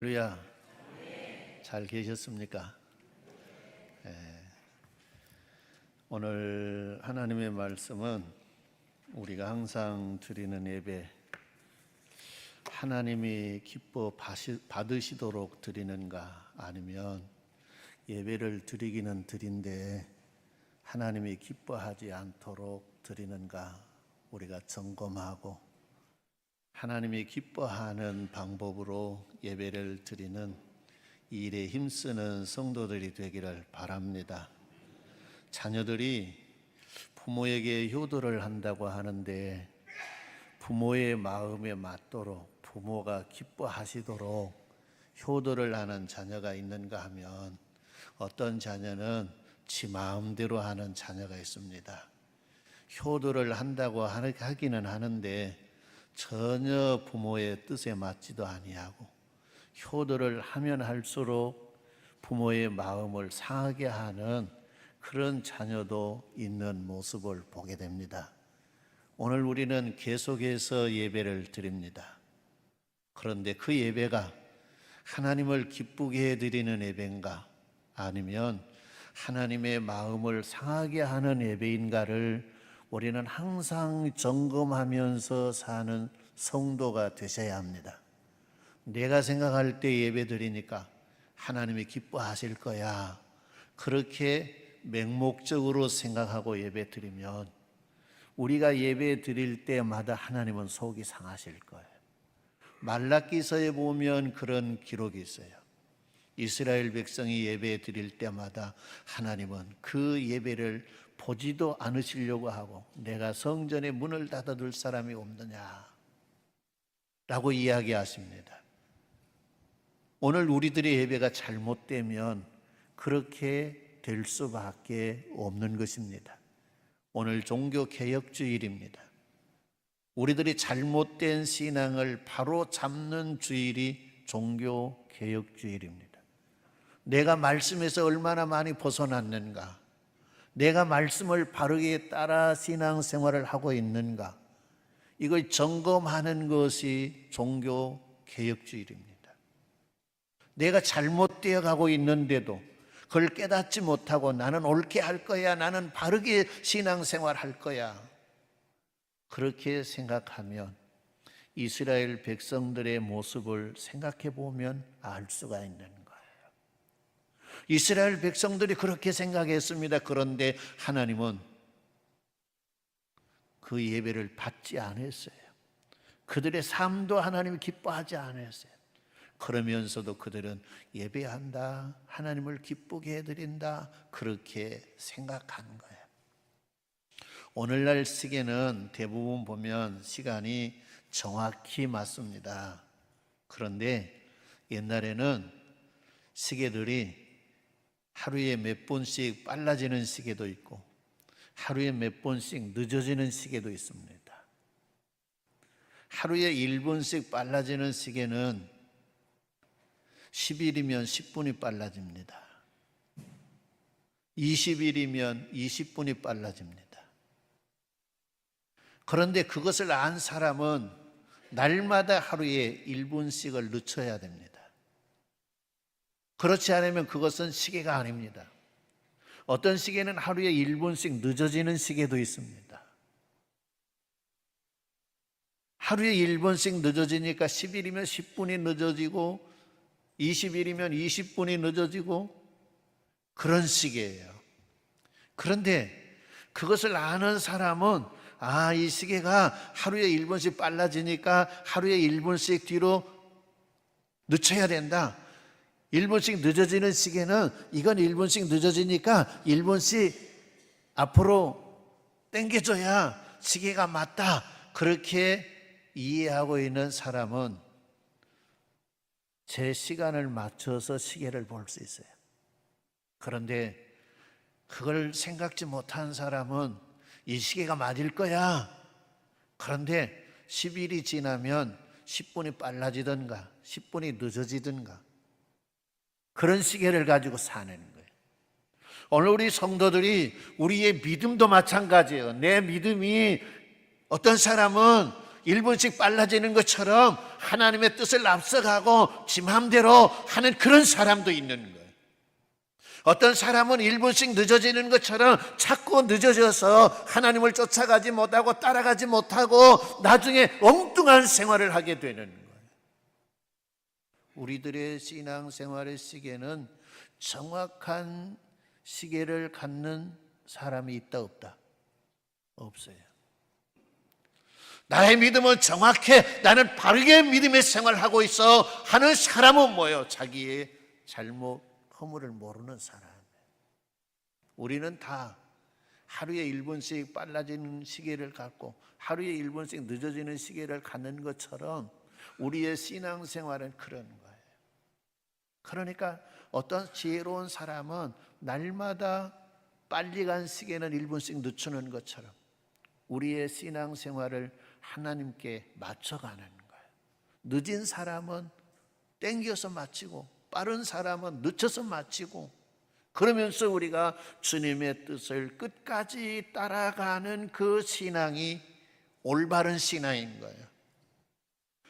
할렐루야. 잘 계셨습니까? 오늘 하나님의 말씀은 우리가 항상 드리는 예배, 하나님이 기뻐 받으시도록 드리는가, 아니면 예배를 드리기는 드린데 하나님이 기뻐하지 않도록 드리는가, 우리가 점검하고 하나님이 기뻐하는 방법으로 예배를 드리는 이 일에 힘쓰는 성도들이 되기를 바랍니다. 자녀들이 부모에게 효도를 한다고 하는데 부모의 마음에 맞도록, 부모가 기뻐하시도록 효도를 하는 자녀가 있는가 하면 어떤 자녀는 지 마음대로 하는 자녀가 있습니다. 효도를 한다고 하기는 하는데 전혀 부모의 뜻에 맞지도 아니하고, 효도를 하면 할수록 부모의 마음을 상하게 하는 그런 자녀도 있는 모습을 보게 됩니다. 오늘 우리는 계속해서 예배를 드립니다. 그런데 그 예배가 하나님을 기쁘게 드리는 예배인가, 아니면 하나님의 마음을 상하게 하는 예배인가를 우리는 항상 점검하면서 사는 성도가 되셔야 합니다. 내가 생각할 때 예배 드리니까 하나님이 기뻐하실 거야, 그렇게 맹목적으로 생각하고 예배 드리면 우리가 예배 드릴 때마다 하나님은 속이 상하실 거예요. 말라기서에 보면 그런 기록이 있어요. 이스라엘 백성이 예배 드릴 때마다 하나님은 그 예배를 보지도 않으시려고 하고, 내가 성전의 문을 닫아둘 사람이 없느냐 라고 이야기하십니다. 오늘 우리들의 예배가 잘못되면 그렇게 될 수밖에 없는 것입니다. 오늘 종교개혁주일입니다. 우리들이 잘못된 신앙을 바로 잡는 주일이 종교개혁주일입니다. 내가 말씀에서 얼마나 많이 벗어났는가, 내가 말씀을 바르게 따라 신앙생활을 하고 있는가, 이걸 점검하는 것이 종교개혁주일입니다. 내가 잘못되어 가고 있는데도 그걸 깨닫지 못하고 나는 옳게 할 거야, 나는 바르게 신앙생활 할 거야, 그렇게 생각하면 이스라엘 백성들의 모습을 생각해 보면 알 수가 있는 거예요. 이스라엘 백성들이 그렇게 생각했습니다. 그런데 하나님은 그 예배를 받지 않았어요. 그들의 삶도 하나님이 기뻐하지 않았어요. 그러면서도 그들은 예배한다, 하나님을 기쁘게 해드린다, 그렇게 생각하는 거예요. 오늘날 시계는 대부분 보면 시간이 정확히 맞습니다. 그런데 옛날에는 시계들이 하루에 몇 번씩 빨라지는 시계도 있고 하루에 몇 번씩 늦어지는 시계도 있습니다. 하루에 1분씩 빨라지는 시계는 10일이면 10분이 빨라집니다. 20일이면 20분이 빨라집니다. 그런데 그것을 안 사람은 날마다 하루에 1분씩을 늦춰야 됩니다. 그렇지 않으면 그것은 시계가 아닙니다. 어떤 시계는 하루에 1분씩 늦어지는 시계도 있습니다. 하루에 1분씩 늦어지니까 10일이면 10분이 늦어지고 20일이면 20분이 늦어지고 그런 시계예요. 그런데 그것을 아는 사람은 이 시계가 하루에 1분씩 빨라지니까 하루에 1분씩 뒤로 늦춰야 된다. 1분씩 늦어지는 시계는 이건 1분씩 늦어지니까 1분씩 앞으로 당겨줘야 시계가 맞다, 그렇게 이해하고 있는 사람은 제 시간을 맞춰서 시계를 볼 수 있어요. 그런데 그걸 생각지 못한 사람은 이 시계가 맞을 거야, 그런데 10일이 지나면 10분이 빨라지든가 10분이 늦어지든가 그런 시계를 가지고 사는 거예요. 오늘 우리 성도들이, 우리의 믿음도 마찬가지예요. 내 믿음이 어떤 사람은 1분씩 빨라지는 것처럼 하나님의 뜻을 앞서가고 지 마음대로 하는 그런 사람도 있는 거예요. 어떤 사람은 1분씩 늦어지는 것처럼 자꾸 늦어져서 하나님을 쫓아가지 못하고 따라가지 못하고 나중에 엉뚱한 생활을 하게 되는 거예요. 우리들의 신앙생활의 시계는 정확한 시계를 갖는 사람이 있다 없다? 없어요. 나의 믿음은 정확해, 나는 바르게 믿음의 생활을 하고 있어 하는 사람은 뭐예요? 자기의 잘못, 허물을 모르는 사람. 우리는 다 하루에 1분씩 빨라지는 시계를 갖고 하루에 1분씩 늦어지는 시계를 갖는 것처럼 우리의 신앙생활은 그런 거예요. 그러니까 어떤 지혜로운 사람은 날마다 빨리 간 시계는 1분씩 늦추는 것처럼 우리의 신앙생활을 하나님께 맞춰가는 거예요. 늦은 사람은 땡겨서 마치고 빠른 사람은 늦춰서 마치고, 그러면서 우리가 주님의 뜻을 끝까지 따라가는 그 신앙이 올바른 신앙인 거예요.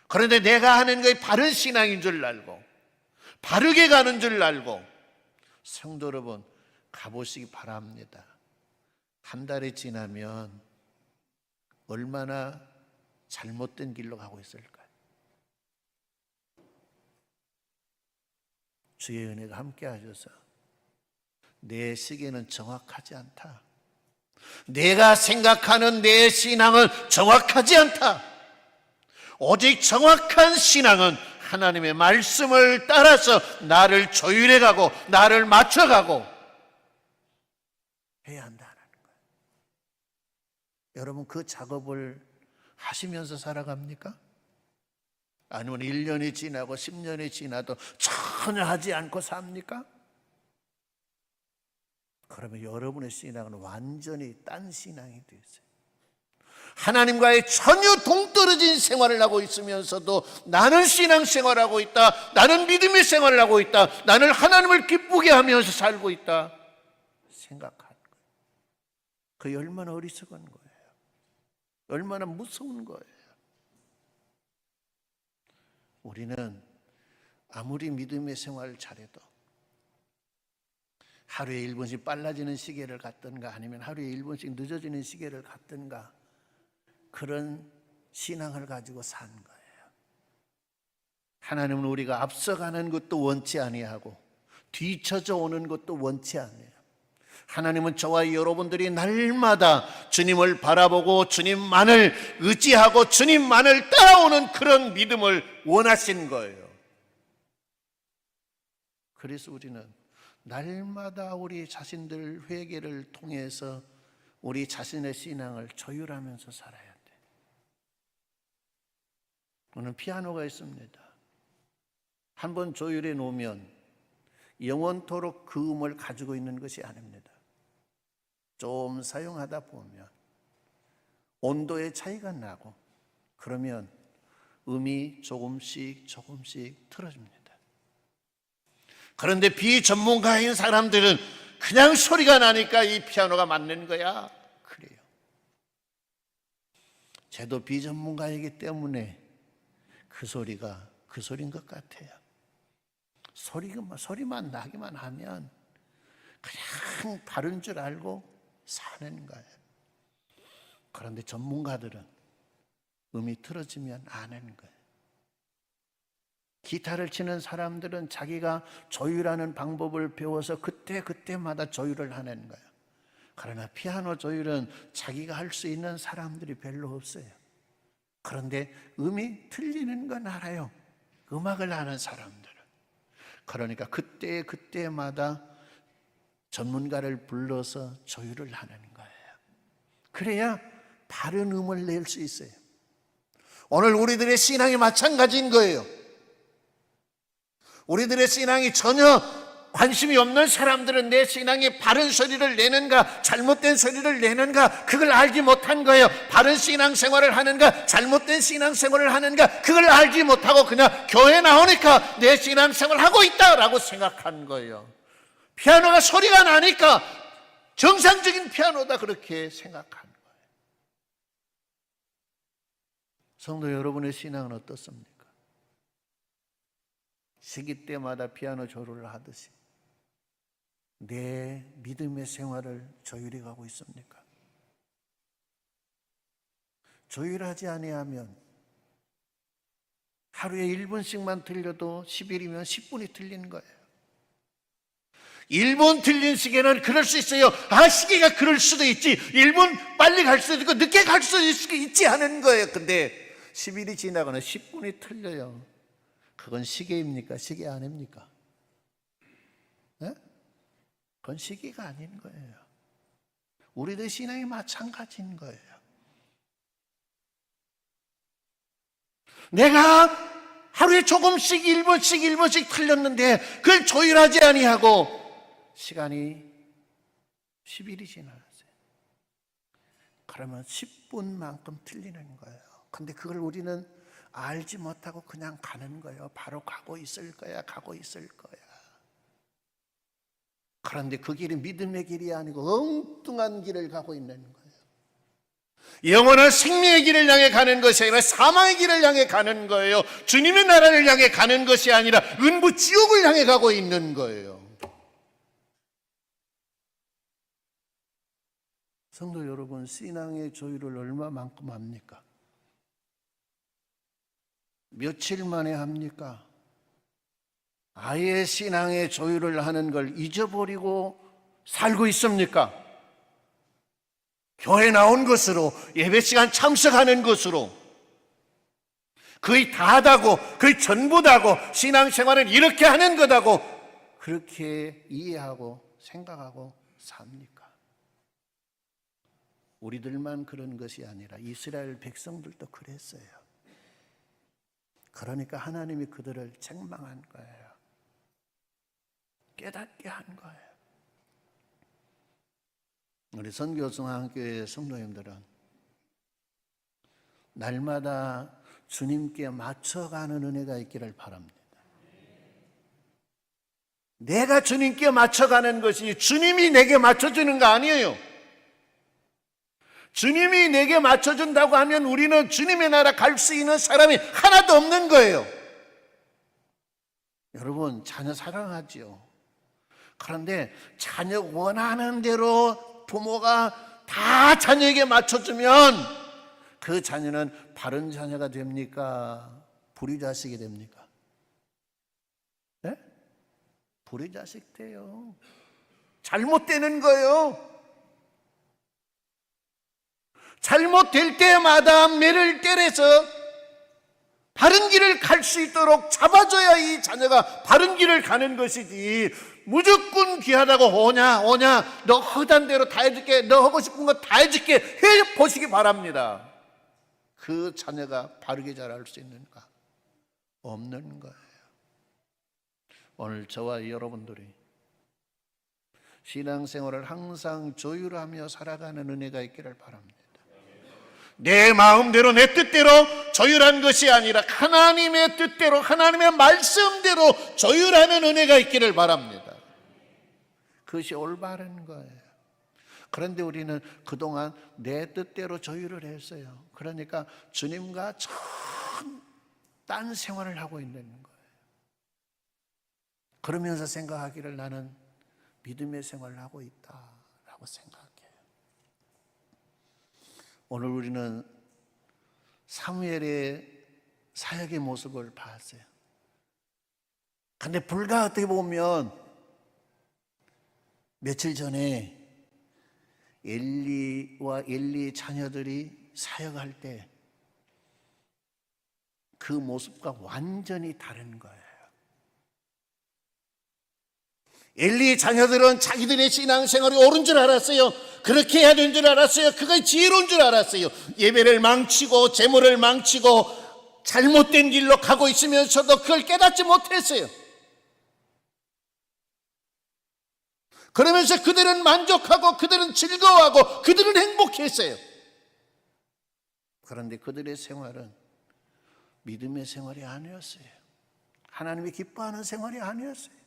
그런데 내가 하는 것이 바른 신앙인 줄 알고 바르게 가는 줄 알고 성도 여러분 가보시기 바랍니다. 한 달이 지나면 얼마나 잘못된 길로 가고 있을까요? 주의 은혜가 함께 하셔서 내 시계는 정확하지 않다, 내가 생각하는 내 신앙은 정확하지 않다, 오직 정확한 신앙은 하나님의 말씀을 따라서 나를 조율해가고 나를 맞춰가고 해야 한다는 거예요. 여러분 그 작업을 하시면서 살아갑니까? 아니면 1년이 지나고 10년이 지나도 전혀 하지 않고 삽니까? 그러면 여러분의 신앙은 완전히 딴 신앙이 되어있어요. 하나님과의 전혀 동떨어진 생활을 하고 있으면서도 나는 신앙생활을 하고 있다, 나는 믿음의 생활을 하고 있다, 나는 하나님을 기쁘게 하면서 살고 있다 생각하는 거예요. 그게 얼마나 어리석은 거예요. 얼마나 무서운 거예요. 우리는 아무리 믿음의 생활을 잘해도 하루에 1분씩 빨라지는 시계를 갖든가 아니면 하루에 1분씩 늦어지는 시계를 갖든가 그런 신앙을 가지고 산 거예요. 하나님은 우리가 앞서가는 것도 원치 아니하고 뒤처져 오는 것도 원치 않아요. 하나님은 저와 여러분들이 날마다 주님을 바라보고 주님만을 의지하고 주님만을 따라오는 그런 믿음을 원하신 거예요. 그래서 우리는 날마다 우리 자신들 회개를 통해서 우리 자신의 신앙을 조율하면서 살아야 돼. 오늘 피아노가 있습니다. 한번 조율해 놓으면 영원토록 그 음을 가지고 있는 것이 아닙니다. 좀 사용하다 보면 온도의 차이가 나고 그러면 음이 조금씩 틀어집니다. 그런데 비전문가인 사람들은 그냥 소리가 나니까 이 피아노가 맞는 거야 그래요. 저도 비전문가이기 때문에 그 소리가 그 소리인 것 같아요. 소리만 나기만 하면 그냥 바른 줄 알고 사는 거예요. 그런데 전문가들은 음이 틀어지면 아는 거예요. 기타를 치는 사람들은 자기가 조율하는 방법을 배워서 그때마다 조율을 하는 거예요. 그러나 피아노 조율은 자기가 할 수 있는 사람들이 별로 없어요. 그런데 음이 틀리는 건 알아요. 음악을 하는 사람들은. 그러니까 그때마다 전문가를 불러서 조율을 하는 거예요. 그래야 바른 음을 낼 수 있어요. 오늘 우리들의 신앙이 마찬가지인 거예요. 우리들의 신앙이 전혀 관심이 없는 사람들은 내 신앙이 바른 소리를 내는가 잘못된 소리를 내는가 그걸 알지 못한 거예요. 바른 신앙생활을 하는가 잘못된 신앙생활을 하는가 그걸 알지 못하고 그냥 교회 나오니까 내 신앙생활을 하고 있다라고 생각한 거예요. 피아노가 소리가 나니까 정상적인 피아노다 그렇게 생각한 거예요. 성도 여러분의 신앙은 어떻습니까? 시기 때마다 피아노 조율을 하듯이 내 믿음의 생활을 조율해 가고 있습니까? 조율하지 아니하면 하루에 1분씩만 틀려도 10일이면 10분이 틀리는 거예요. 1분 틀린 시계는 그럴 수 있어요. 시계가 그럴 수도 있지. 1분 빨리 갈 수도 있고 늦게 갈 수도 있지 하는 거예요. 근데 10일이 지나거나 10분이 틀려요. 그건 시계입니까? 시계 아닙니까? 네? 그건 시계가 아닌 거예요. 우리들 신앙이 마찬가지인 거예요. 내가 하루에 조금씩 1분씩 틀렸는데 그걸 조율하지 아니하고 시간이 10일이 지나갔어요. 그러면 10분만큼 틀리는 거예요. 근데 그걸 우리는 알지 못하고 그냥 가는 거예요. 바로 가고 있을 거야. 그런데 그 길이 믿음의 길이 아니고 엉뚱한 길을 가고 있는 거예요. 영원한 생명의 길을 향해 가는 것이 아니라 사망의 길을 향해 가는 거예요. 주님의 나라를 향해 가는 것이 아니라 은부 지옥을 향해 가고 있는 거예요. 성도 여러분, 신앙의 조율을 얼마만큼 합니까? 며칠 만에 합니까? 아예 신앙의 조율을 하는 걸 잊어버리고 살고 있습니까? 교회 나온 것으로, 예배 시간 참석하는 것으로 거의 다다고, 거의 전부다고, 신앙생활은 이렇게 하는 거다고 그렇게 이해하고 생각하고 삽니까? 우리들만 그런 것이 아니라 이스라엘 백성들도 그랬어요. 그러니까 하나님이 그들을 책망한 거예요. 깨닫게 한 거예요. 우리 선교성학교의 성도님들은 날마다 주님께 맞춰가는 은혜가 있기를 바랍니다. 내가 주님께 맞춰가는 것이 주님이 내게 맞춰주는 거 아니에요. 주님이 내게 맞춰준다고 하면 우리는 주님의 나라 갈 수 있는 사람이 하나도 없는 거예요. 여러분, 자녀 사랑하지요. 그런데 자녀 원하는 대로 부모가 다 자녀에게 맞춰주면 그 자녀는 바른 자녀가 됩니까? 불의 자식이 됩니까? 네? 불의 자식 돼요. 잘못되는 거예요. 잘못될 때마다 매를 때려서 바른 길을 갈 수 있도록 잡아줘야 이 자녀가 바른 길을 가는 것이지, 무조건 귀하다고 오냐 너 허단 대로 다 해줄게, 너 하고 싶은 거 다 해줄게 해보시기 바랍니다. 그 자녀가 바르게 자랄 수 있는가? 없는 거예요. 오늘 저와 여러분들이 신앙생활을 항상 조율하며 살아가는 은혜가 있기를 바랍니다. 내 마음대로 내 뜻대로 조율한 것이 아니라 하나님의 뜻대로, 하나님의 말씀대로 조율하는 은혜가 있기를 바랍니다. 그것이 올바른 거예요. 그런데 우리는 그동안 내 뜻대로 조율을 했어요. 그러니까 주님과 딴 생활을 하고 있는 거예요. 그러면서 생각하기를 나는 믿음의 생활을 하고 있다라고 생각해요. 오늘 우리는 사무엘의 사역의 모습을 봤어요. 근데 불과 어떻게 보면 며칠 전에 엘리와 엘리의 자녀들이 사역할 때 그 모습과 완전히 다른 거예요. 엘리의 자녀들은 자기들의 신앙생활이 옳은 줄 알았어요. 그렇게 해야 되는 줄 알았어요. 그게 지혜로운 줄 알았어요. 예배를 망치고 재물을 망치고 잘못된 길로 가고 있으면서도 그걸 깨닫지 못했어요. 그러면서 그들은 만족하고 그들은 즐거워하고 그들은 행복했어요. 그런데 그들의 생활은 믿음의 생활이 아니었어요. 하나님이 기뻐하는 생활이 아니었어요.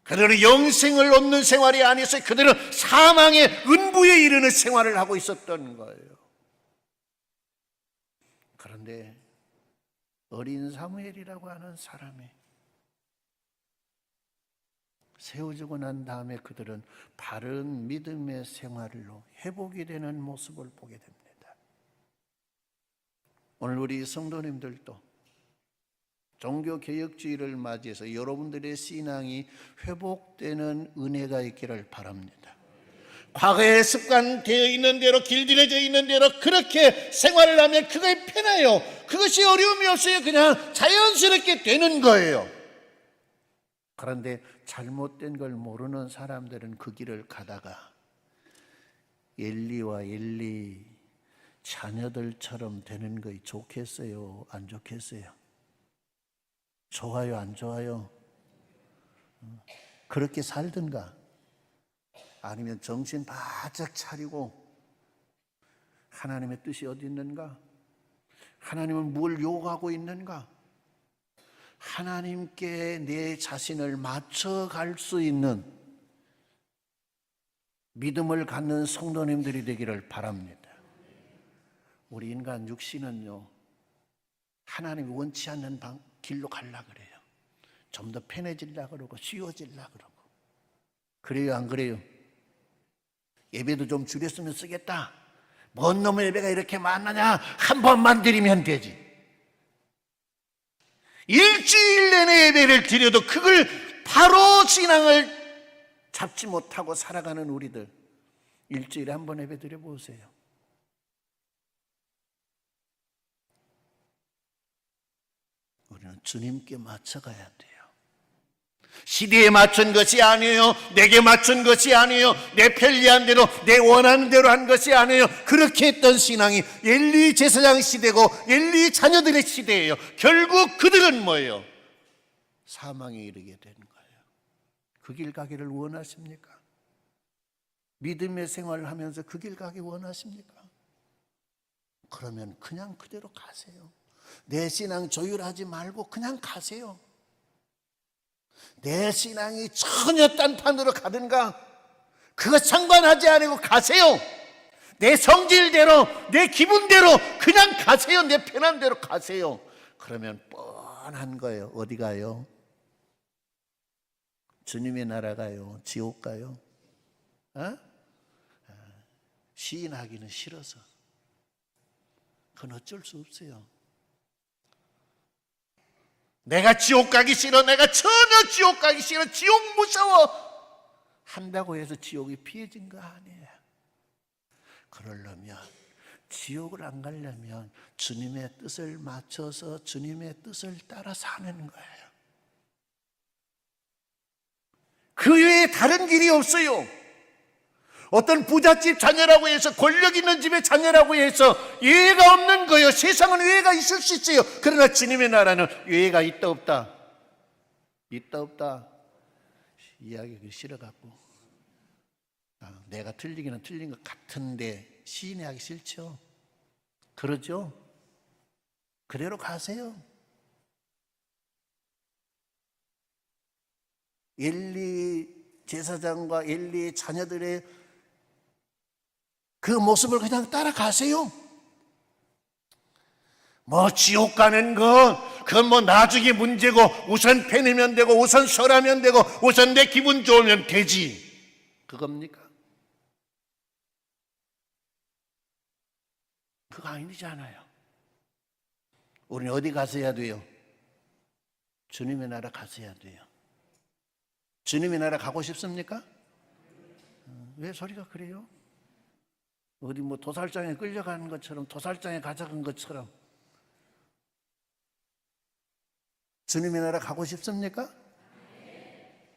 그들은 영생을 얻는 생활이 아니었어요. 그들은 사망의 은부에 이르는 생활을 하고 있었던 거예요. 그런데 어린 사무엘이라고 하는 사람이 세워지고 난 다음에 그들은 바른 믿음의 생활로 회복이 되는 모습을 보게 됩니다. 오늘 우리 성도님들도 종교개혁주의를 맞이해서 여러분들의 신앙이 회복되는 은혜가 있기를 바랍니다. 과거에 습관되어 있는 대로, 길들여져 있는 대로 그렇게 생활을 하면 그게 편해요. 그것이 어려움이 없어요. 그냥 자연스럽게 되는 거예요. 그런데 잘못된 걸 모르는 사람들은 그 길을 가다가 엘리와 엘리 자녀들처럼 되는 거 좋겠어요? 안 좋겠어요? 좋아요? 안 좋아요? 그렇게 살든가 아니면 정신 바짝 차리고 하나님의 뜻이 어디 있는가? 하나님은 뭘 요구하고 있는가? 하나님께 내 자신을 맞춰갈 수 있는 믿음을 갖는 성도님들이 되기를 바랍니다. 우리 인간 육신은요, 하나님이 원치 않는 길로 가려고 그래요. 좀 더 편해지려고 그러고 쉬워지려고 그러고. 그래요, 안 그래요? 예배도 좀 줄였으면 쓰겠다. 뭔 놈의 예배가 이렇게 많느냐? 한 번만 드리면 되지. 일주일 내내 예배를 드려도 그걸 바로 신앙을 잡지 못하고 살아가는 우리들, 일주일에 한 번 예배 드려보세요. 우리는 주님께 맞춰가야 돼요. 시대에 맞춘 것이 아니에요. 내게 맞춘 것이 아니에요. 내 편리한 대로, 내 원하는 대로 한 것이 아니에요. 그렇게 했던 신앙이 엘리 제사장 시대고 엘리 자녀들의 시대예요. 결국 그들은 뭐예요? 사망에 이르게 되는 거예요. 그 길 가기를 원하십니까? 믿음의 생활을 하면서 그 길 가기 원하십니까? 그러면 그냥 그대로 가세요. 내 신앙 조율하지 말고 그냥 가세요. 내 신앙이 전혀 딴판으로 가든가 그거 상관하지 않고 가세요. 내 성질대로, 내 기분대로 그냥 가세요. 내 편한 대로 가세요. 그러면 뻔한 거예요. 어디 가요? 주님의 나라 가요? 지옥 가요? 시인하기는 싫어서. 그건 어쩔 수 없어요. 내가 지옥 가기 싫어. 내가 전혀 지옥 가기 싫어. 지옥 무서워. 한다고 해서 지옥이 피해진 거 아니에요. 그러려면, 지옥을 안 가려면 주님의 뜻을 맞춰서 주님의 뜻을 따라 사는 거예요. 그 외에 다른 길이 없어요. 어떤 부잣집 자녀라고 해서, 권력 있는 집의 자녀라고 해서 예외가 없는 거예요. 세상은 예외가 있을 수 있어요. 그러나 주님의 나라는 예외가 있다 없다? 있다 없다? 이야기가 싫어갖고 내가 틀리기는 틀린 것 같은데 시인하기 싫죠? 그러죠? 그대로 가세요. 엘리 제사장과 엘리의 자녀들의 그 모습을 그냥 따라가세요. 뭐 지옥 가는 거, 그건 뭐 나중에 문제고, 우선 편하면 되고, 우선 설하면 되고, 우선 내 기분 좋으면 되지. 그겁니까? 그거 아니잖아요. 우리는 어디 가서야 돼요? 주님의 나라 가서야 돼요. 주님의 나라 가고 싶습니까? 왜 소리가 그래요? 어디 뭐 도살장에 끌려가는 것처럼, 도살장에 가져간 것처럼. 주님의 나라 가고 싶습니까?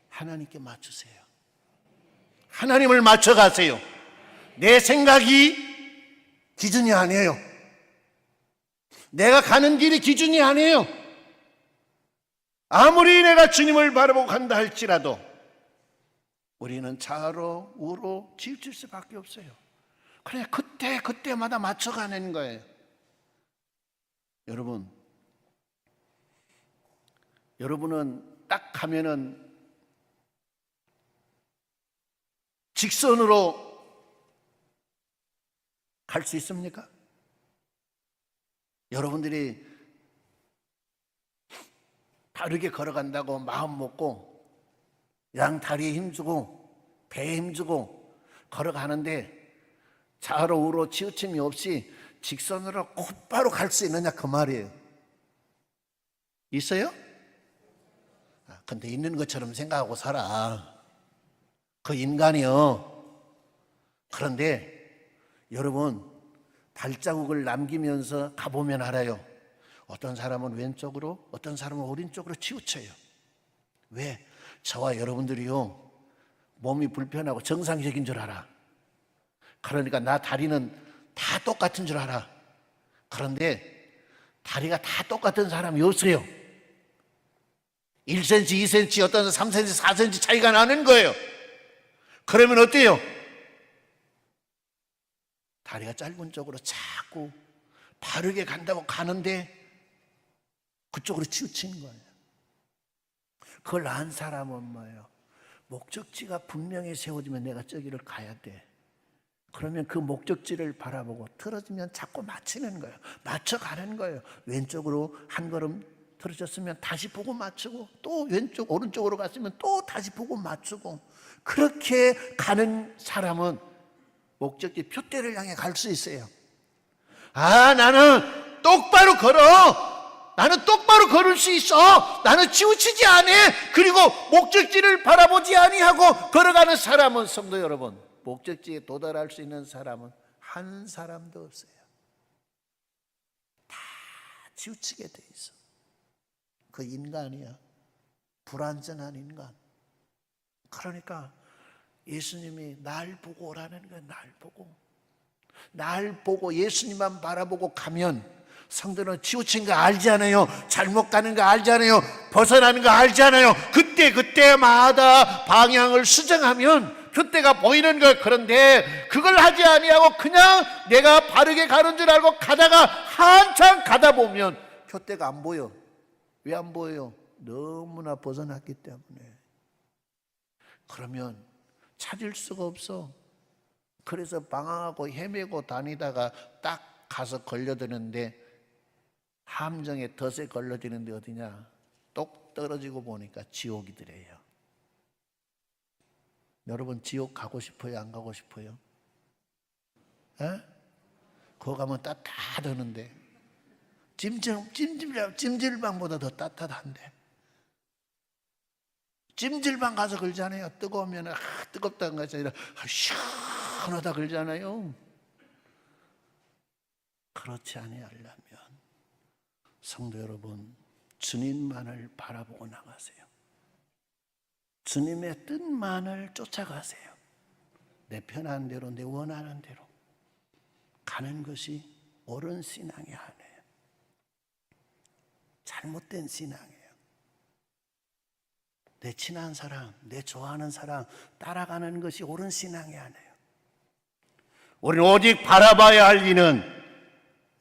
하나님께 맞추세요. 하나님을 맞춰가세요. 내 생각이 기준이 아니에요. 내가 가는 길이 기준이 아니에요. 아무리 내가 주님을 바라보고 간다 할지라도 우리는 좌로 우로 치우칠 수밖에 없어요. 그냥 그때마다 맞춰가는 거예요. 여러분은 딱 가면은 직선으로 갈 수 있습니까? 여러분들이 바르게 걸어간다고 마음 먹고 양 다리에 힘주고 배에 힘주고 걸어가는데 좌로 우로 치우침이 없이 직선으로 곧바로 갈 수 있느냐 그 말이에요. 있어요? 근데 있는 것처럼 생각하고 살아. 그 인간이요. 그런데 여러분 발자국을 남기면서 가보면 알아요. 어떤 사람은 왼쪽으로, 어떤 사람은 오른쪽으로 치우쳐요. 왜? 저와 여러분들이요 몸이 불편하고 정상적인 줄 알아. 그러니까 나 다리는 다 똑같은 줄 알아. 그런데 다리가 다 똑같은 사람이 없어요. 1cm, 2cm, 어떤 3cm, 4cm 차이가 나는 거예요. 그러면 어때요? 다리가 짧은 쪽으로 자꾸 바르게 간다고 가는데 그쪽으로 치우치는 거예요. 그걸 안 사람은 뭐예요? 목적지가 분명히 세워지면 내가 저기를 가야 돼. 그러면 그 목적지를 바라보고 틀어지면 자꾸 맞추는 거예요. 맞춰가는 거예요. 왼쪽으로 한 걸음 틀어졌으면 다시 보고 맞추고, 또 왼쪽 오른쪽으로 갔으면 또 다시 보고 맞추고, 그렇게 가는 사람은 목적지 표대를 향해 갈 수 있어요. 나는 똑바로 걸어. 나는 똑바로 걸을 수 있어. 나는 치우치지 않아. 그리고 목적지를 바라보지 아니하고 걸어가는 사람은, 성도 여러분, 목적지에 도달할 수 있는 사람은 한 사람도 없어요. 다 치우치게 돼 있어. 그 인간이야. 불완전한 인간. 그러니까 예수님이 날 보고 오라는 거야. 날 보고 예수님만 바라보고 가면, 성도는 치우친 거 알잖아요. 잘못 가는 거 알잖아요. 벗어나는 거 알잖아요. 그때마다 방향을 수정하면 표대가 보이는 거예요. 그런데 그걸 하지 아니하고 그냥 내가 바르게 가는 줄 알고 가다가 한참 가다 보면 표대가 안 보여. 왜 안 보여요? 너무나 벗어났기 때문에. 그러면 찾을 수가 없어. 그래서 방황하고 헤매고 다니다가 딱 가서 걸려드는데, 함정에 덫에 걸려지는데 어디냐? 똑 떨어지고 보니까 지옥이더래요. 여러분 지옥 가고 싶어요? 안 가고 싶어요? 거기 가면 따뜻하던데, 찜질방보다 더 따뜻한데. 찜질방 가서 걸잖아요. 뜨거우면 뜨겁다는 것이 아니라 시원하다 걸잖아요. 그렇지 아니하려면 성도 여러분, 주님만을 바라보고 나가세요. 주님의 뜻만을 쫓아가세요. 내 편한 대로, 내 원하는 대로 가는 것이 옳은 신앙이 아니에요. 잘못된 신앙이에요. 내 친한 사람, 내 좋아하는 사람 따라가는 것이 옳은 신앙이 아니에요. 우리는 오직 바라봐야 할 이는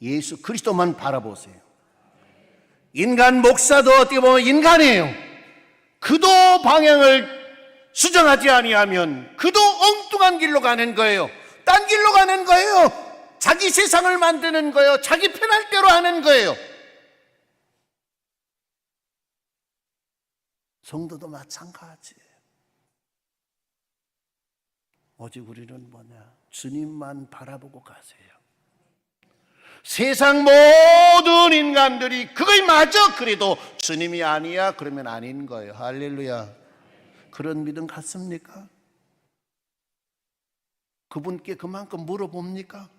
예수 그리스도만 바라보세요. 인간 목사도 어떻게 보면 인간이에요. 그도 방향을 수정하지 아니하면 그도 엉뚱한 길로 가는 거예요. 딴 길로 가는 거예요. 자기 세상을 만드는 거예요. 자기 편할 대로 하는 거예요. 성도도 마찬가지예요. 오직 우리는 뭐냐? 주님만 바라보고 가세요. 세상 모든 인간들이 그거이 맞아 그래도 주님이 아니야 그러면 아닌 거예요. 할렐루야. 그런 믿음 갖습니까? 그분께 그만큼 물어봅니까?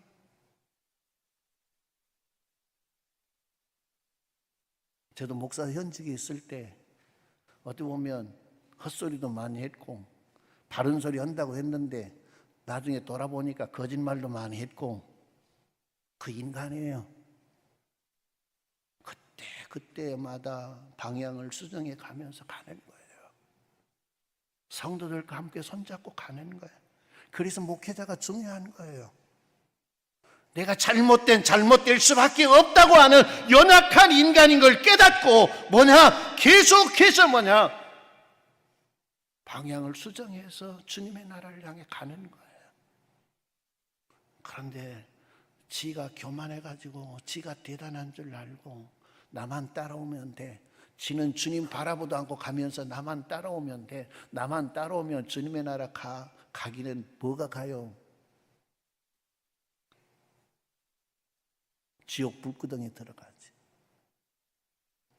저도 목사 현직에 있을 때 어떻게 보면 헛소리도 많이 했고 바른 소리 한다고 했는데 나중에 돌아보니까 거짓말도 많이 했고, 그 인간이에요. 그때마다 방향을 수정해 가면서 가는 거예요. 성도들과 함께 손잡고 가는 거예요. 그래서 목회자가 중요한 거예요. 내가 잘못될 수밖에 없다고 하는 연약한 인간인 걸 깨닫고 계속해서 방향을 수정해서 주님의 나라를 향해 가는 거예요. 그런데 지가 교만해가지고 지가 대단한 줄 알고 나만 따라오면 돼. 지는 주님 바라보도 않고 가면서 나만 따라오면 돼. 나만 따라오면 주님의 나라 가기는 뭐가 가요? 지옥 불구덩이에 들어가지.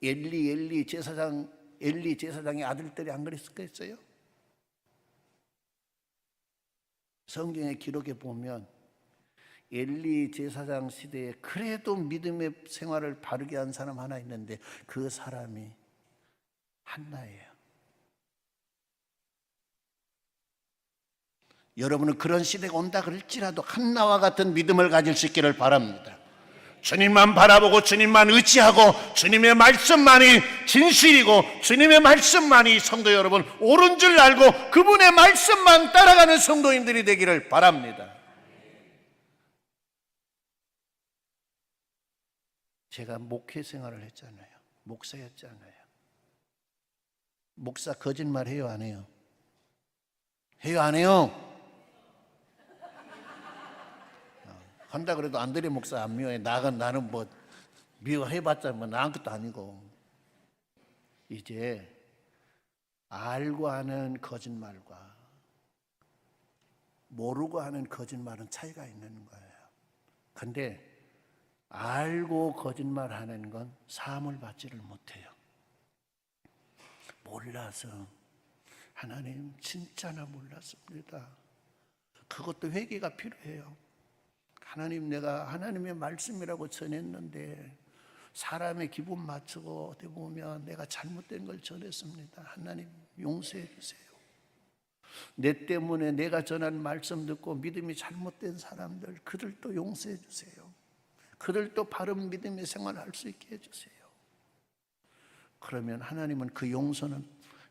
엘리 제사장의 아들들이 안 그랬겠어요? 성경의 기록에 보면 엘리 제사장 시대에 그래도 믿음의 생활을 바르게 한 사람 하나 있는데 그 사람이 한나예요. 여러분은 그런 시대가 온다 그럴지라도 한나와 같은 믿음을 가질 수 있기를 바랍니다. 주님만 바라보고 주님만 의지하고 주님의 말씀만이 진실이고 주님의 말씀만이 성도 여러분 옳은 줄 알고 그분의 말씀만 따라가는 성도님들이 되기를 바랍니다. 제가 목회 생활을 했잖아요. 목사였잖아요. 목사 거짓말 해요, 안 해요? 해요, 안 해요? 한다 그래도 안드레 목사 안 미워해. 나는 뭐 미워해봤자 뭐 나은 것도 아니고. 이제 알고 하는 거짓말과 모르고 하는 거짓말은 차이가 있는 거예요. 근데 알고 거짓말하는 건 사함을 받지를 못해요. 몰라서 하나님 진짜나 몰랐습니다. 그것도 회개가 필요해요. 하나님 내가 하나님의 말씀이라고 전했는데 사람의 기분 맞추고 어떻게 보면 내가 잘못된 걸 전했습니다. 하나님 용서해 주세요. 내 때문에 내가 전한 말씀 듣고 믿음이 잘못된 사람들 그들도 용서해 주세요. 그들도 바른 믿음의 생활을 할 수 있게 해주세요. 그러면 하나님은 그 용서는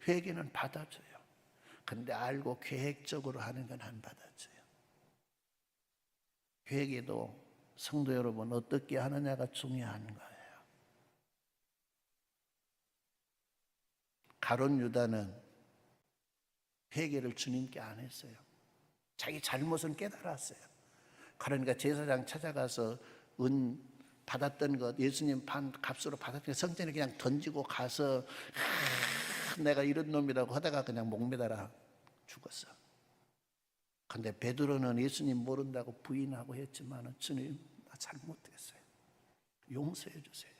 회개는 받아줘요. 근데 알고 계획적으로 하는 건 안 받아줘요. 회개도 성도 여러분 어떻게 하느냐가 중요한 거예요. 가룟 유다는 회개를 주님께 안 했어요. 자기 잘못은 깨달았어요. 그러니까 제사장 찾아가서 은 받았던 것 예수님 판 값으로 받았던 성전에 그냥 던지고 가서 내가 이런 놈이라고 하다가 그냥 목매달아 죽었어. 근데 베드로는 예수님 모른다고 부인하고 했지만 주님 나 잘못했어요. 용서해 주세요.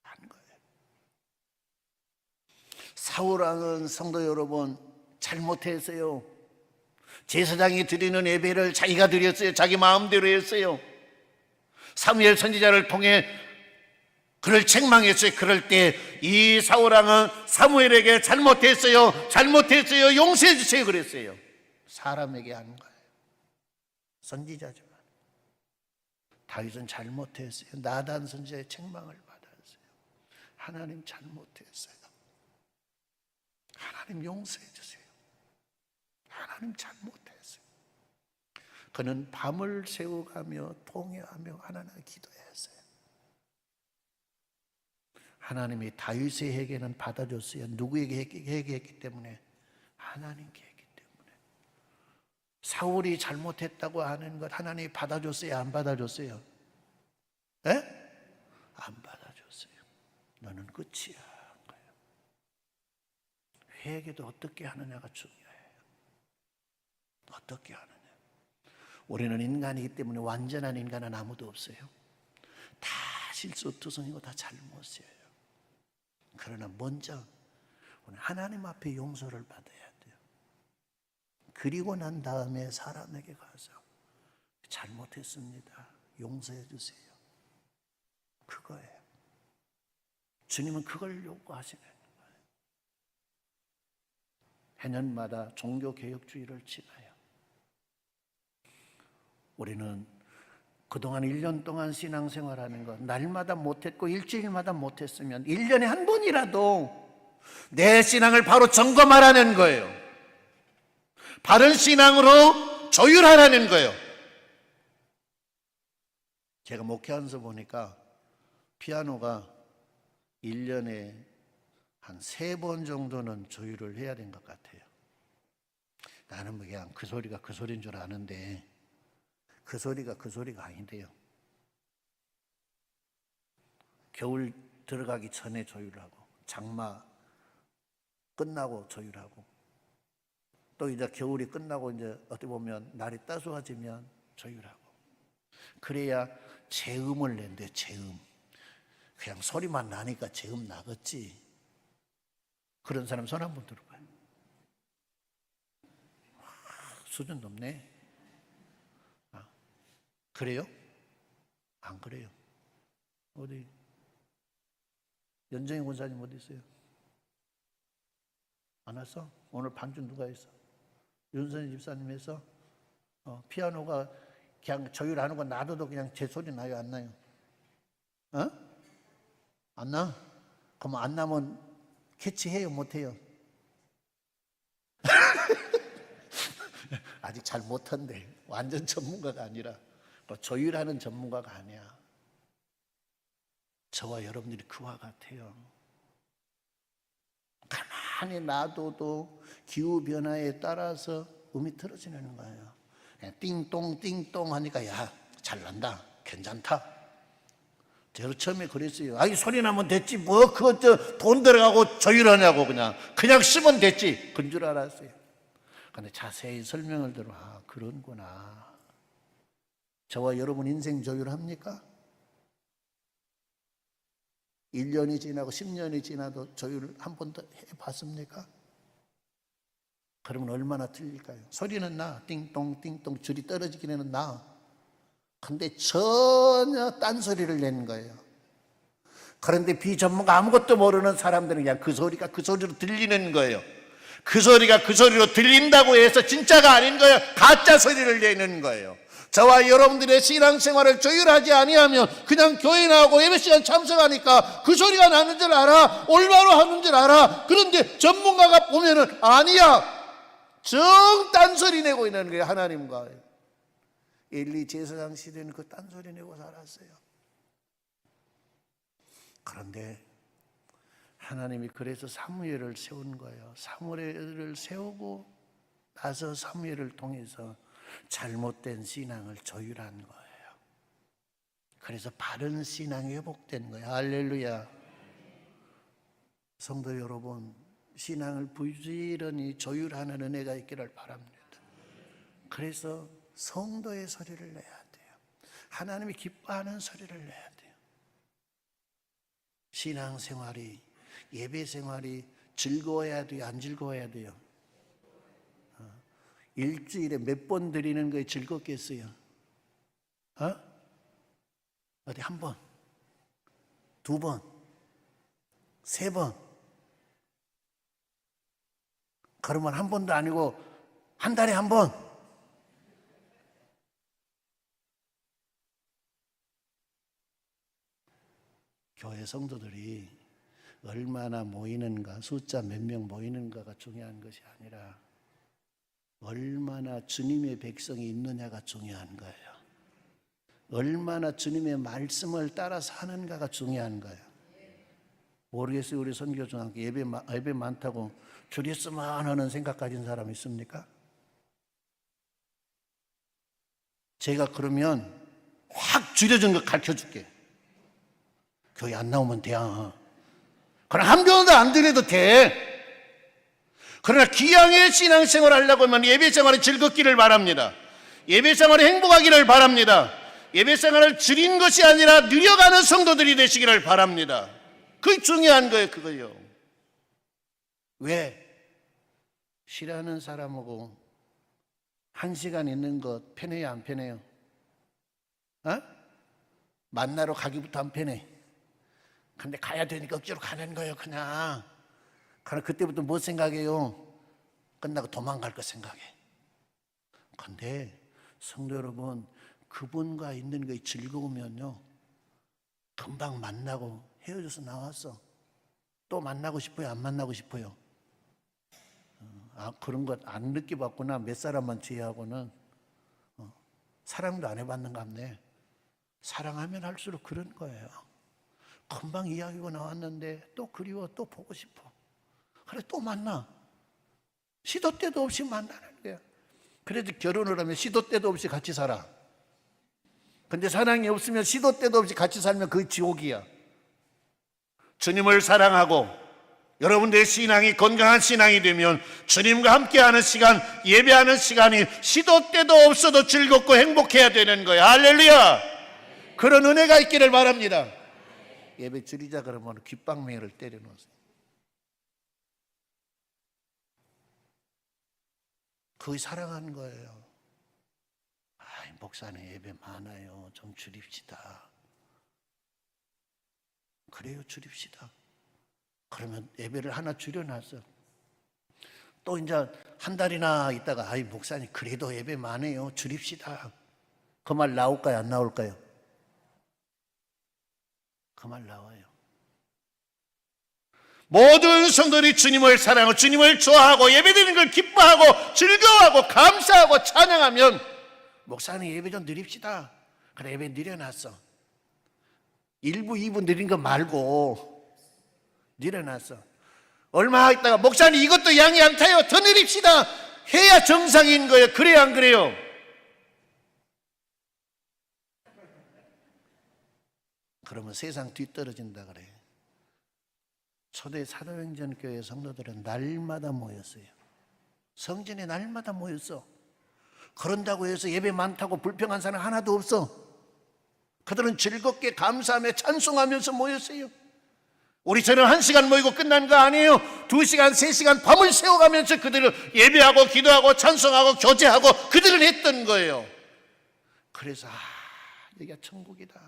한 거예요. 사울왕은 성도 여러분 잘못했어요. 제사장이 드리는 예배를 자기가 드렸어요. 자기 마음대로 했어요. 사무엘 선지자를 통해 그를 책망했어요. 그럴 때 이 사울왕은 사무엘에게 잘못했어요. 용서해 주세요 그랬어요. 사람에게 하는 거예요. 선지자지만 다윗은 잘못했어요. 나단 선지자의 책망을 받았어요. 하나님 잘못했어요. 하나님 용서해 주세요. 하나님 잘못했어요. 그는 밤을 새워가며 통회하며 하나님께 기도했어요. 하나님이 다윗의 회개는 받아줬어요. 누구에게 회개했기 때문에? 하나님께 했기 때문에. 사울이 잘못했다고 하는 것 하나님이 받아줬어요? 안 받아줬어요? 에? 안 받아줬어요. 너는 끝이야. 회개도 어떻게 하느냐가 중요해요. 어떻게 하느냐. 우리는 인간이기 때문에 완전한 인간은 아무도 없어요. 다 실수투성이고 다 잘못이에요. 그러나 먼저 하나님 앞에 용서를 받아야 돼요. 그리고 난 다음에 사람에게 가서 잘못했습니다. 용서해 주세요. 그거예요. 주님은 그걸 요구하시는 거예요. 해년마다 종교개혁주의를 지나요. 우리는 그동안 1년 동안 신앙생활하는 것 날마다 못했고 일주일마다 못했으면 1년에 한 번이라도 내 신앙을 바로 점검하라는 거예요. 바른 신앙으로 조율하라는 거예요. 제가 목회하면서 보니까 피아노가 1년에 한 3번 정도는 조율을 해야 된 것 같아요. 나는 그냥 그 소리가 그 소리인 줄 아는데 그 소리가 그 소리가 아닌데요. 겨울 들어가기 전에 조율하고, 장마 끝나고 조율하고, 또 이제 겨울이 끝나고 이제 어떻게 보면 날이 따스워지면 조율하고. 그래야 재음을 낸대. 재음. 그냥 소리만 나니까 재음 나겠지. 그런 사람 손 한번 들어봐요. 수준 높네. 그래요? 안 그래요. 어디 연정희 권사님 어디 있어요? 안 왔어? 오늘 반주 누가 했어? 윤선희 집사님 했어? 피아노가 그냥 조율하는 거 놔둬도 그냥 제 소리 나요? 안 나요? 안 나? 그럼 안 나면 캐치해요? 못해요? 아직 잘 못한대. 완전 전문가가 아니라, 조율하는 전문가가 아니야. 저와 여러분들이 그와 같아요. 가만히 놔둬도 기후변화에 따라서 음이 틀어지는 거예요. 그냥 띵동 띵동 하니까 야, 잘난다, 괜찮다. 제가 처음에 그랬어요. 아이, 소리 나면 됐지, 뭐 그거 돈 들어가고 조율하냐고. 그냥 쓰면 됐지, 그런 줄 알았어요. 근데 자세히 설명을 들어, 그런구나. 저와 여러분 인생 조율합니까? 1년이 지나고 10년이 지나도 조율을 한 번도 해봤습니까? 그러면 얼마나 틀릴까요? 소리는 나, 띵동 띵동 줄이 떨어지기는 나. 근데 전혀 딴소리를 내는 거예요. 그런데 비전문가 아무것도 모르는 사람들은 그냥 그 소리가 그 소리로 들리는 거예요. 그 소리가 그 소리로 들린다고 해서 진짜가 아닌 거예요. 가짜 소리를 내는 거예요. 저와 여러분들의 신앙생활을 조율하지 아니하면 그냥 교회 나오고 예배 시간 참석하니까 그 소리가 나는 줄 알아, 올바로 하는 줄 알아. 그런데 전문가가 보면은 아니야, 정 딴소리 내고 있는 거예요. 하나님과 엘리 제사장 시대는 그 딴소리 내고 살았어요. 그런데 하나님이 그래서 사무엘을 세운 거예요. 사무엘을 세우고 나서 사무엘을 통해서 잘못된 신앙을 조율한 거예요. 그래서 바른 신앙이 회복된 거예요. 할렐루야. 성도 여러분, 신앙을 부지런히 조율하는 은혜가 있기를 바랍니다. 그래서 성도의 소리를 내야 돼요. 하나님이 기뻐하는 소리를 내야 돼요. 신앙생활이, 예배생활이 즐거워야 돼요? 안 즐거워야 돼요? 일주일에 몇 번 드리는 거에 즐겁겠어요? 어디 한 번, 두 번, 세 번. 그러면 한 번도 아니고 한 달에 한 번. 교회 성도들이 얼마나 모이는가, 숫자 몇 명 모이는가가 중요한 것이 아니라 얼마나 주님의 백성이 있느냐가 중요한 거예요. 얼마나 주님의 말씀을 따라 사는가가 중요한 거예요. 모르겠어요. 우리 선교 중학교 예배 많다고 줄였으면 하는 생각 가진 사람 있습니까? 제가 그러면 확 줄여준 거 가르쳐 줄게. 교회 안 나오면 돼. 그럼 한 병도 안 드려도 돼. 그러나 기왕에 신앙생활 하려고 하면 예배생활이 즐겁기를 바랍니다. 예배생활이 행복하기를 바랍니다. 예배생활을 줄인 것이 아니라 늘려가는 성도들이 되시기를 바랍니다. 그게 중요한 거예요. 그거요. 왜? 싫어하는 사람하고 1시간 있는 것 편해요? 안 편해요? 만나러 가기부터 안 편해. 근데 가야 되니까 억지로 가는 거예요. 그냥. 그럼 그때부터 뭐 생각해요? 끝나고 도망갈 거 생각해. 근데 성도 여러분, 그분과 있는 게 즐거우면요, 금방 만나고 헤어져서 나왔어. 또 만나고 싶어요? 안 만나고 싶어요? 그런 것 안 느껴봤구나. 몇 사람만 제외하고는. 사랑도 안 해봤는가 보네. 사랑하면 할수록 그런 거예요. 금방 이야기가 나왔는데 또 그리워, 또 보고 싶어. 그래, 또 만나. 시도 때도 없이 만나는 거야. 그래도 결혼을 하면 시도 때도 없이 같이 살아. 근데 사랑이 없으면 시도 때도 없이 같이 살면 그게 지옥이야. 주님을 사랑하고 여러분들의 신앙이 건강한 신앙이 되면 주님과 함께하는 시간, 예배하는 시간이 시도 때도 없어도 즐겁고 행복해야 되는 거예요. 할렐루야! 그런 은혜가 있기를 바랍니다. 예배 줄이자 그러면 귓방맹이를 때려놓으세요. 그게 사랑하는 거예요. 목사님 예배 많아요. 좀 줄입시다. 그래요, 줄입시다. 그러면 예배를 하나 줄여놨어. 또 이제 한 달이나 있다가 목사님 그래도 예배 많아요. 줄입시다. 그 말 나올까요? 안 나올까요? 그 말 나와요. 모든 성도들이 주님을 사랑하고 주님을 좋아하고 예배드리는 걸 기뻐하고 즐거워하고 감사하고 찬양하면 목사님 예배 좀 드립시다. 그래, 예배 늘려놨어. 1부, 2부 느린 거 말고 늘려놨어. 얼마 있다가 목사님 이것도 양이 안 타요. 더 늘립시다. 해야 정상인 거예요. 그래요, 안 그래요? 그러면 세상 뒤떨어진다 그래. 초대 사도행전 교회 성도들은 날마다 모였어요. 성전에 날마다 모였어. 그런다고 해서 예배 많다고 불평한 사람 하나도 없어. 그들은 즐겁게 감사하며 찬송하면서 모였어요. 우리처럼 1시간 모이고 끝난 거 아니에요. 2시간, 3시간 밤을 새워가면서 그들을 예배하고 기도하고 찬송하고 교제하고 그들은 했던 거예요. 그래서 여기가 천국이다.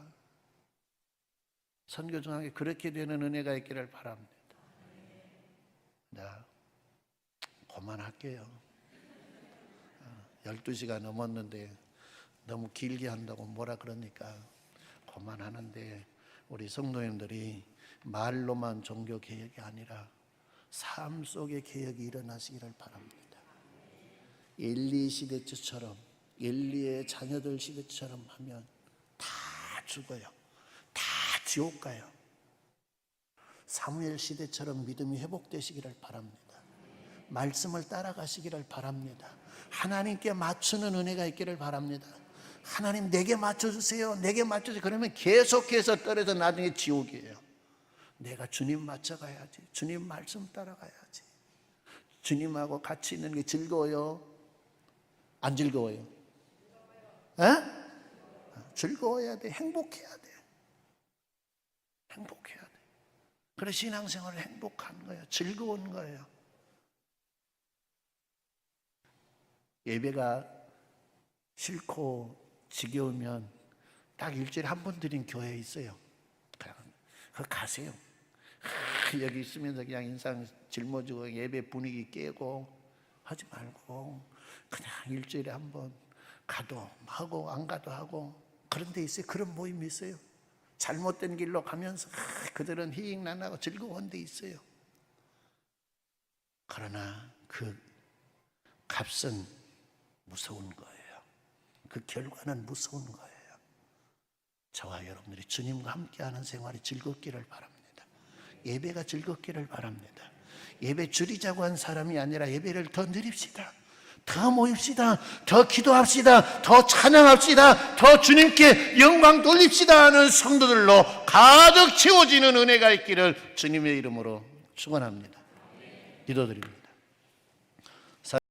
선교 중에 그렇게 되는 은혜가 있기를 바랍니다. 나 그만할게요. 12시가 넘었는데 너무 길게 한다고 뭐라 그러니까 그만하는데, 우리 성도님들이 말로만 종교 개혁이 아니라 삶 속의 개혁이 일어나시기를 바랍니다. 엘리 시대처럼, 엘리의 자녀들 시대처럼 하면 다 죽어요. 다 지옥 가요. 사무엘 시대처럼 믿음이 회복되시기를 바랍니다. 말씀을 따라가시기를 바랍니다. 하나님께 맞추는 은혜가 있기를 바랍니다. 하나님 내게 맞춰주세요. 내게 맞춰주세요. 그러면 계속해서 떨어져 나중에 지옥이에요. 내가 주님 맞춰가야지. 주님 말씀 따라가야지. 주님하고 같이 있는 게 즐거워요? 안 즐거워요? 에? 즐거워야 돼. 행복해야 돼. 행복해야 돼. 그래, 신앙생활을 행복한 거예요. 즐거운 거예요. 예배가 싫고 지겨우면 딱 일주일에 한 번 드린 교회에 있어요. 그냥 가세요. 여기 있으면서 그냥 인상 짊어지고 예배 분위기 깨고 하지 말고 그냥 일주일에 한 번 가도 하고 안 가도 하고 그런 데 있어요. 그런 모임이 있어요. 잘못된 길로 가면서 그들은 희익난하고 즐거운 데 있어요. 그러나 그 값은 무서운 거예요. 그 결과는 무서운 거예요. 저와 여러분들이 주님과 함께하는 생활이 즐겁기를 바랍니다. 예배가 즐겁기를 바랍니다. 예배 줄이자고 한 사람이 아니라 예배를 더 늘립시다. 더 모입시다. 더 기도합시다. 더 찬양합시다. 더 주님께 영광 돌립시다 하는 성도들로 가득 채워지는 은혜가 있기를 주님의 이름으로 축원합니다. 기도드립니다.